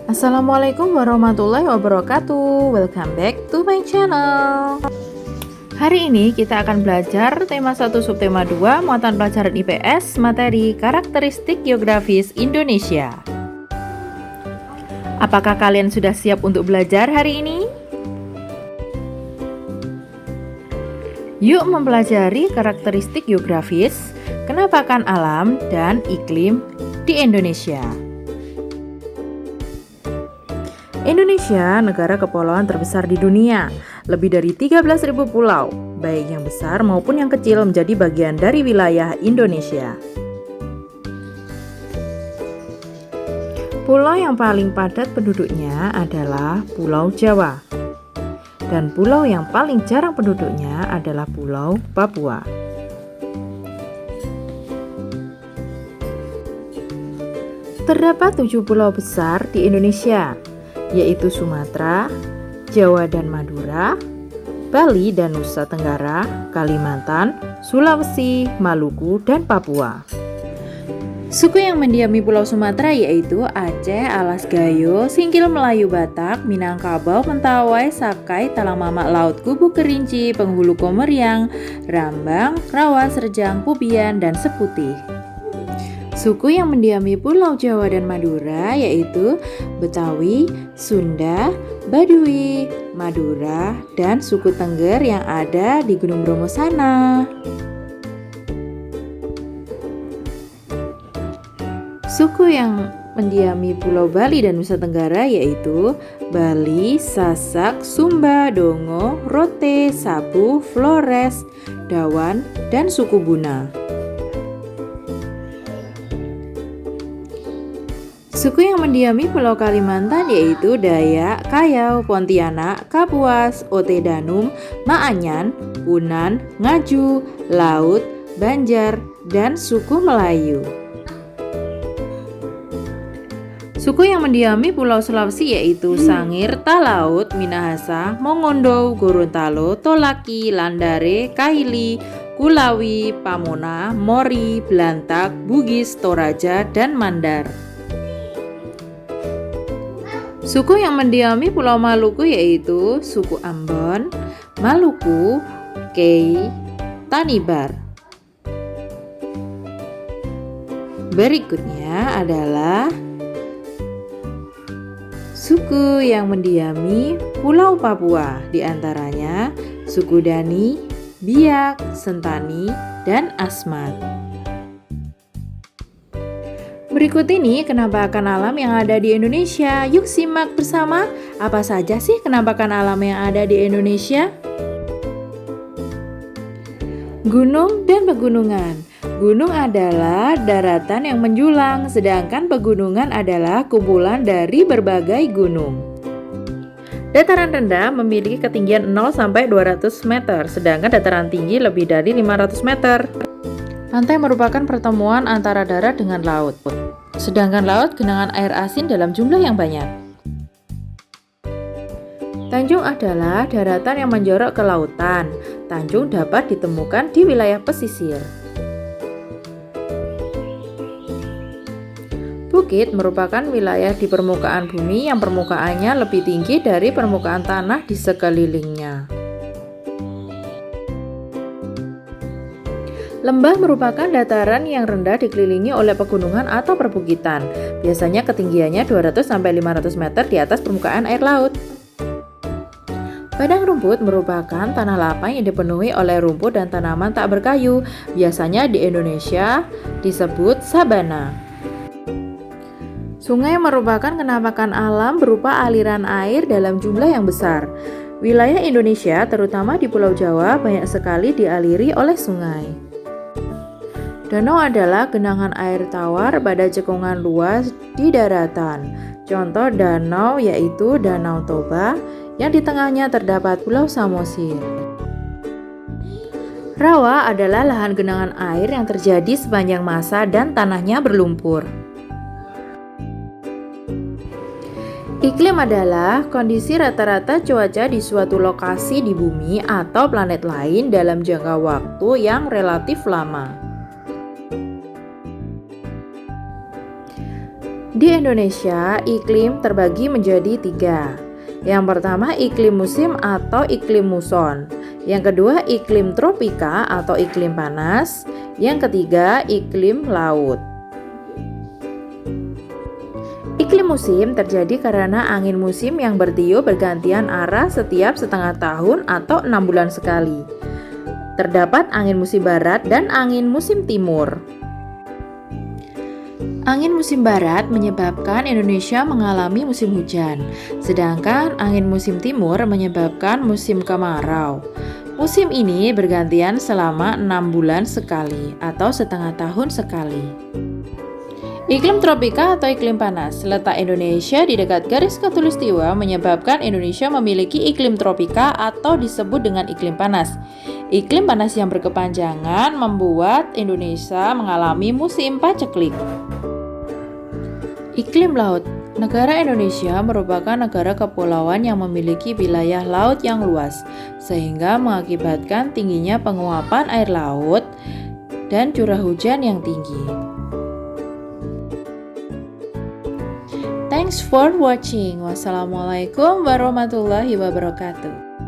Assalamualaikum warahmatullahi wabarakatuh. Welcome back to my channel. Hari ini kita akan belajar tema 1 subtema 2 muatan pelajaran IPS materi karakteristik geografis Indonesia. Apakah kalian sudah siap untuk belajar hari ini? Yuk mempelajari karakteristik geografis, kenampakan alam dan iklim di Indonesia. Indonesia negara kepulauan terbesar di dunia. Lebih dari 13.000 pulau, baik yang besar maupun yang kecil menjadi bagian dari wilayah Indonesia. Pulau yang paling padat penduduknya adalah Pulau Jawa. Dan pulau yang paling jarang penduduknya adalah Pulau Papua. Terdapat 7 pulau besar di Indonesia, yaitu Sumatera, Jawa dan Madura, Bali dan Nusa Tenggara, Kalimantan, Sulawesi, Maluku, dan Papua. Suku yang mendiami Pulau Sumatera yaitu Aceh, Alas Gayo, Singkil Melayu Batak, Minangkabau, Mentawai, Sakai, Talang Mamak Laut, Gubuk Kerinci, Penghulu Komeriang, Rambang, Rawas, Rejang, Pubian, dan Seputih. Suku yang mendiami Pulau Jawa dan Madura yaitu Betawi, Sunda, Baduy, Madura, dan suku Tengger yang ada di Gunung Bromo sana. Suku yang mendiami Pulau Bali dan Nusa Tenggara yaitu Bali, Sasak, Sumba, Dongo, Rote, Sabu, Flores, Dawan, dan suku Buna. Suku yang mendiami Pulau Kalimantan yaitu Dayak, Kayau, Pontianak, Kapuas, Ote Danum, Maanyan, Punan, Ngaju, Laut, Banjar, dan suku Melayu. Suku yang mendiami Pulau Sulawesi yaitu Sangir, Talaut, Minahasa, Mongondo, Gorontalo, Tolaki, Landare, Kaili, Kulawi, Pamona, Mori, Belantak, Bugis, Toraja, dan Mandar. Suku yang mendiami Pulau Maluku yaitu suku Ambon, Maluku, Kei, Tanibar. Berikutnya adalah suku yang mendiami Pulau Papua, diantaranya suku Dani, Biak, Sentani, dan Asmat. Berikut ini kenampakan alam yang ada di Indonesia. Yuk simak bersama, apa saja sih kenampakan alam yang ada di Indonesia? Gunung dan pegunungan. Gunung adalah daratan yang menjulang, sedangkan pegunungan adalah kumpulan dari berbagai gunung. Dataran rendah memiliki ketinggian 0 sampai 200 meter, sedangkan dataran tinggi lebih dari 500 meter. Pantai merupakan pertemuan antara darat dengan laut, sedangkan laut genangan air asin dalam jumlah yang banyak. Tanjung adalah daratan yang menjorok ke lautan. Tanjung dapat ditemukan di wilayah pesisir. Bukit merupakan wilayah di permukaan bumi yang permukaannya lebih tinggi dari permukaan tanah di sekelilingnya. Lembah merupakan dataran yang rendah dikelilingi oleh pegunungan atau perbukitan. Biasanya ketinggiannya 200-500 meter di atas permukaan air laut. Padang rumput merupakan tanah lapang yang dipenuhi oleh rumput dan tanaman tak berkayu. Biasanya di Indonesia disebut sabana. Sungai merupakan kenampakan alam berupa aliran air dalam jumlah yang besar. Wilayah Indonesia, terutama di Pulau Jawa, banyak sekali dialiri oleh sungai. Danau adalah genangan air tawar pada cekungan luas di daratan. Contoh danau yaitu Danau Toba yang di tengahnya terdapat Pulau Samosir. Rawa adalah lahan genangan air yang terjadi sepanjang masa dan tanahnya berlumpur. Iklim adalah kondisi rata-rata cuaca di suatu lokasi di bumi atau planet lain dalam jangka waktu yang relatif lama. Di Indonesia, iklim terbagi menjadi 3. Yang pertama, iklim musim atau iklim muson. Yang kedua, iklim tropika atau iklim panas. Yang ketiga, iklim laut. Iklim musim terjadi karena angin musim yang bertiup bergantian arah setiap setengah tahun atau 6 bulan sekali. Terdapat angin musim barat dan angin musim timur. Angin musim barat menyebabkan Indonesia mengalami musim hujan, sedangkan angin musim timur menyebabkan musim kemarau. Musim ini bergantian selama 6 bulan sekali atau setengah tahun sekali. Iklim tropika atau iklim panas, letak Indonesia di dekat garis khatulistiwa menyebabkan Indonesia memiliki iklim tropika atau disebut dengan iklim panas. Iklim panas yang berkepanjangan membuat Indonesia mengalami musim paceklik. Iklim laut. Negara Indonesia merupakan negara kepulauan yang memiliki wilayah laut yang luas, sehingga mengakibatkan tingginya penguapan air laut dan curah hujan yang tinggi. Thanks for watching. Wassalamualaikum warahmatullahi wabarakatuh.